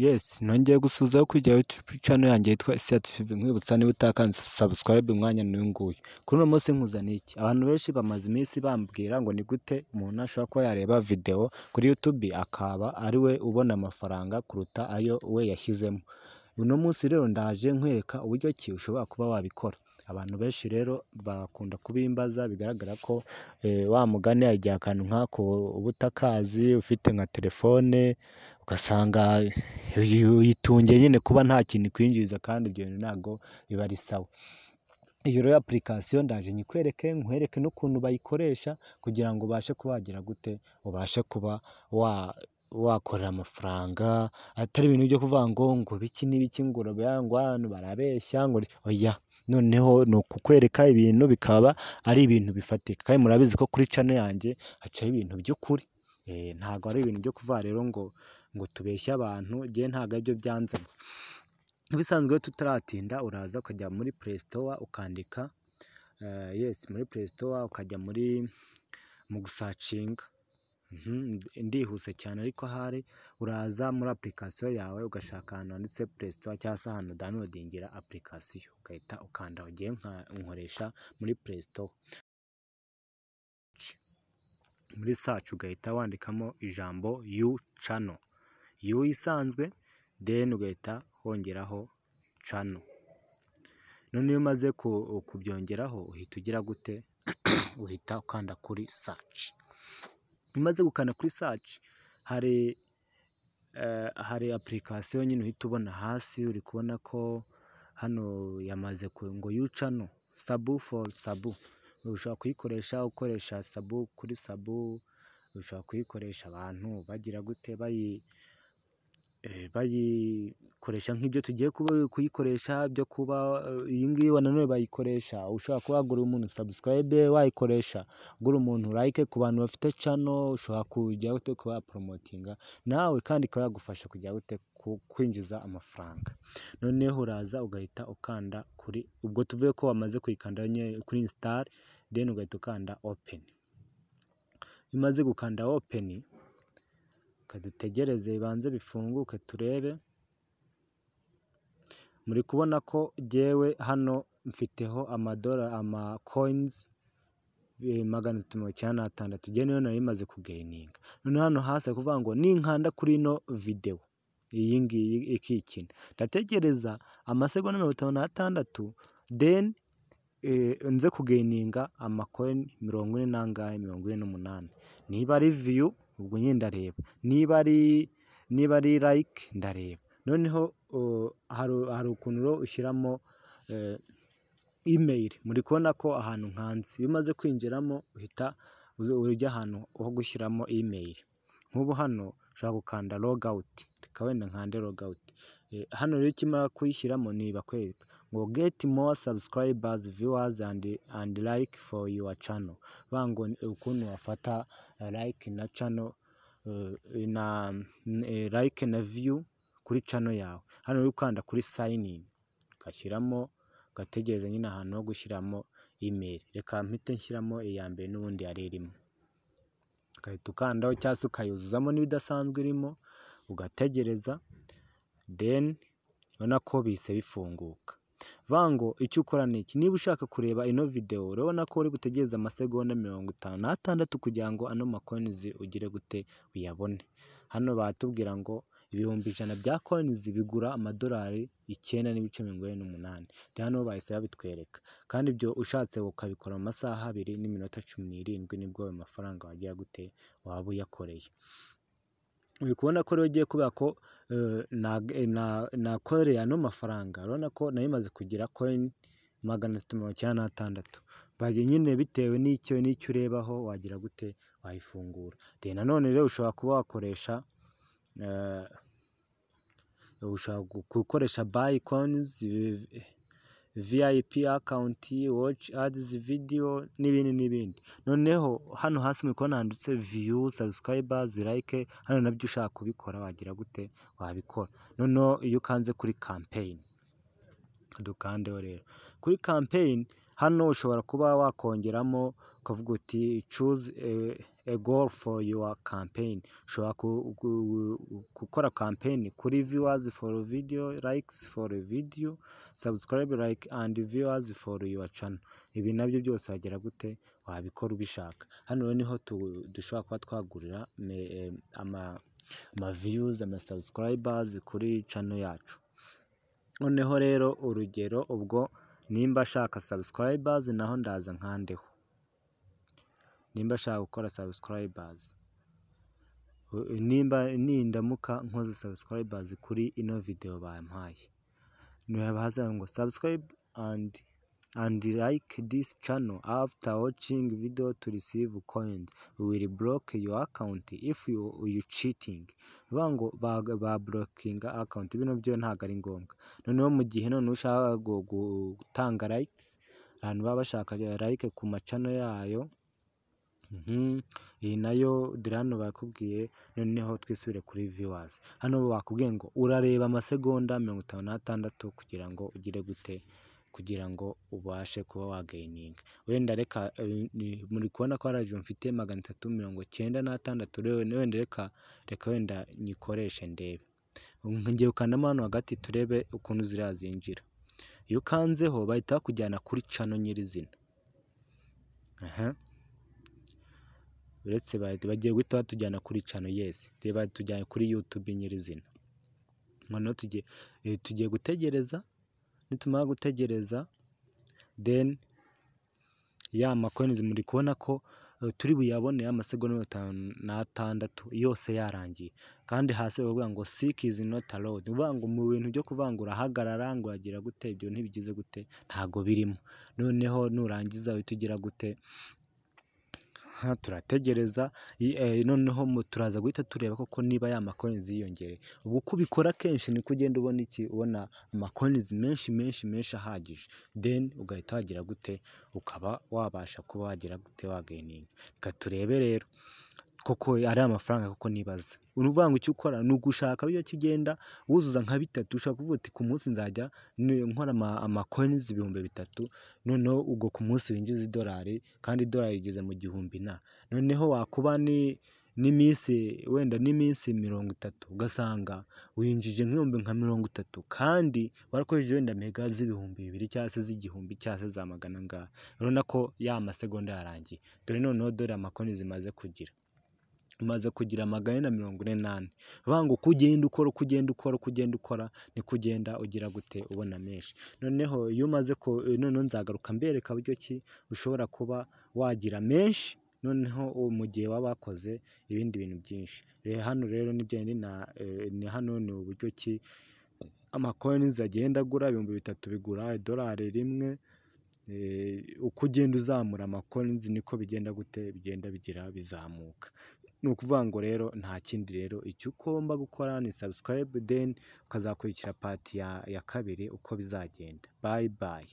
Yes, nongeye gusubizaho kujya YouTube channel yanjye yitwa TV, nkwibutsa niba utakanze subscribe umwanya n'uyu nguyu. Kuri uno munsi nkuzaniye iki? Abantu benshi bamaze iminsi bambwira ngo ni gute umuntu ashobora kuba yareba video kuri YouTube akaba ari we ubona amafaranga kuruta ayo we yashyizemo. Uno munsi rero ndaje nkwereka uburyo ki ushobora kuba wabikora. Abantu benshi rero bakunda kubimbaza, bigaragara ko wa mugani yagiye akantu nk'ako ubutakazi ufite nka telefone ugasanga uyitunge nyine kuba nta kintu kwinjiza, kandi ibyo bintu ntabwo biba ari sawa. Iyo rero application ndaje nkwereke n'ukuntu bayikoresha kugira ngo ubashe kuba wagira gute, ubashe kuba wakorera amafaranga atari ibintu byo kuvuga ngo biki n'ibiki ngo abantu barabeshya ngo oya. Noneho ni ukukwereka ibintu bikaba ari ibintu bifatika, kandi murabizi ko kuri channel yanjye hacaho ibintu by'ukuri. Ntabwo ari ibintu byo kuvuga rero ngo tubeshye abantu, ngiye ntabwo aribyo byanzanye. Bisanzwe tutaratinda uraza ukajya muri Play Store ukandika muri Play Store ukajya mu gusacinga. Ndihuse cyane ariko ahari uraza muri application yawe ugashaka ahantu handitse Play Store cyangwa se ahantu downloadingira application, ugahita ukanda ugiye nkoresha muri Play Store. Muri search ugahita wandikamo ijambo you channel, you isanzwe, then ugahita wongeraho channel. None iyo umaze kubyongeraho uhita ugira gute uhita ukanda kuri search. Umaze gukanda kuri search hari application nyine uhita ubona hasi, uri kubona ko hano yamaze ngo you channel sabu for sabu. Ushobora kuyikoresha ukoresha sabu kuri sabu, ushobora kuyikoresha abantu bagira gute bayikoresha nk'ibyo tugiye kuyikoresha byo kuba iyi ngiyi nanone bayikoresha. Ushobora kuba wagura umuntu subscribe wayikoresha, ugura umuntu like ku bantu bafite channel, ushobora kujya gute kuba promotinga nawe kandi ikaba yagufasha kujya gute kwinjiza amafaranga. Noneho uraza ugahita ukanda kuri, ubwo tuvuye ko wamaze kuyikanda kuri install, then ugahita ukanda open. Imaze gukanda open kadutegereze bibanze bifunguke turebe. Muri kubona ko jewe hano mfiteho ama coins 396 je niyo nari maze kugaininga. None hano hasi kuvuga ngo ninkanda kuri no video iyi ngiyi ikikina, ndategereza amasegonda 56 then nze kugaininga amacoin 48. Niba ari view ubwo nyine ndareba, niba ari like ndareba. Noneho hari ukuntu ro ushyiramo email. Muri kubona ko ahantu nkanze iyo umaze kwinjiramo uhita ujya ahantu ho gushyiramo email. Nk'ubu hano ushobora gukanda log out, wenda nkande log out. Hano rero kimara kuyishyiramo niba kwereka ngo get more subscribers, viewers and like for your channel. Bango ukuntu wafata like na channel like na view kuri channel yawe. Hano uri ukanda kuri sign in ugashyiramo, ugategereza nyine ahantu ho gushyiramo email. Reka mpite nshyiramo iya mbere n'ubundi yari irimo, ugahita ukandaho cyangwa se ukayuzuzamo n'ibidasanzwe irimo ugategereza, then ubona ko bise bifunguka. Vango icyo ukora niki, niba ushaka kureba ino video urabona ko uri gutegereza amasegonda 56 kugira ngo ano macoins ugire gute uyabone. Hano batubwira ngo 100 bya coins bigura amadolari 9.48. Hano bahise babitwereka, kandi ibyo ushatse ukabikora mu masaha 2 n'iminota 17 nibwo ayo mafaranga wagira gute waba uyakoreye. Uri kubona ko rero ugiye kubera ko nakoreye ano mafaranga, urabona ko nayo imaze kugira coin 396. Bagiye nyine bitewe n'icyo urebaho wagira gute wayifungura. Nanone rero ushobora kuba wakoresha gukoresha buy coins, VIP account, watch ads video n'ibindi. Noneho hano hasi muri kubona handitse view, subscribers, like. Hano nabyo ushaka kubikora wagira gute wabikora. Noneho iyo ukanze kuri campaign dukandeho rero kuri campaign. Hano ushobora kuba wakongeramo ukavuga uti choose a goal for your campaign. Ushobora gukora campaign kuri viewers for video, likes for video, subscribe, like and viewers for your channel. Ibi nabyo byose wagera gute wabikora ubishaka. Hano rero niho dushobora kuba twagurira ama views, ama subscribers kuri channel yacu. Noneho rero urugero, ubwo nimba ashaka subscribers naho ndaza nkandeho, nimba ashaka gukora subscribers, nindamuka nkoze subscribers kuri ino video bampaye, nibaza ngo subscribe and like this channel after watching video to receive coins, we will block your account if you cheating. Bango ba blocking account, bino byo ntago ari ngombwa. Noneho mu gihe none ushaka gutanga likes, abantu baba bashaka like ku macano yayo, iyi nayo Dore hano bakubwiye. Noneho twisubire kuri viewers. Hano bakubwiye ngo urareba amasegonda 56 kugira ngo ugire gute, kugira ngo ubashe kuba wagaininga. Wenda reka muri kubona ko haraje mfite 396 rero, wenda reka wenda nyikoreshe ndebe. Ngiye ukandamo hano hagati turebe ukuntu zirazinjira. Iyo ukanzeho bahita kujyana kuri channel nyirizina. Uretse bagiye guhita batujyana kuri channel, yes reba tujyanye kuri YouTube nyirizina. Noneho tugiye gutegereza, nitumara gutegereza then ya macoins muri kubona ko turi buyabone amasegonda 56 yose yarangiye. Kandi hasi bavuga ngo seek is not allowed, uvuga ngo mu bintu byo kuvangura hagarara ngo agira gute, ibyo ntibigize gute, ntago birimo. Noneho nurangiza uhita gute, turategereza. Noneho turaza guhita tureba koko niba ya macoins yiyongere. Ubwo kubikora kenshi ni kugenda ubona ubona amacoins menshi ahagije, then ugahita wagira gute, ukaba wabasha kuba wagira gute wagaininga. Turebe rero koko ari amafaranga koko nibaza. Uruvuga ngo icyo ukora ni ugushaka byo kigenda wuzuza nka 3, ushaka kuvuga uti ku munsi nzajya nkora amacoins 3000. Noneho ubwo ku munsi winjiza $, kandi $, rigeze mu 1000 noneho wakuba n'iminsi wenda n'iminsi 30, ugasanga winjije nk'ibihumbi nka 30, kandi warakoresheje wenda mega z'2,000 cyangwa se z'1000 cyangwa se za 100 ngaha. Urabona ko ya masegonda yarangiye. Dore noneho Dore amacoins zimaze kugira 448. Vango kugenda ukora ni kugenda ugira gute ubona menshi. Noneho iyo umaze ko noneho nzagaruka mbereka buryo ki ushobora kuba wagira menshi, noneho mu gihe wabakoze ibindi bintu byinshi. Hano rero nibyo ni hano ni uburyo ki amacoins agenda agura 3000 bigura $1. Uko ugenda uzamura amacoins niko bigenda gute, bigenda bigira bizamuka. Nukuvuga ngo rero nta kindi rero, icyo ugomba gukora ni subscribe, then ukazakurikira part ya kabiri uko bizagenda. Bye bye.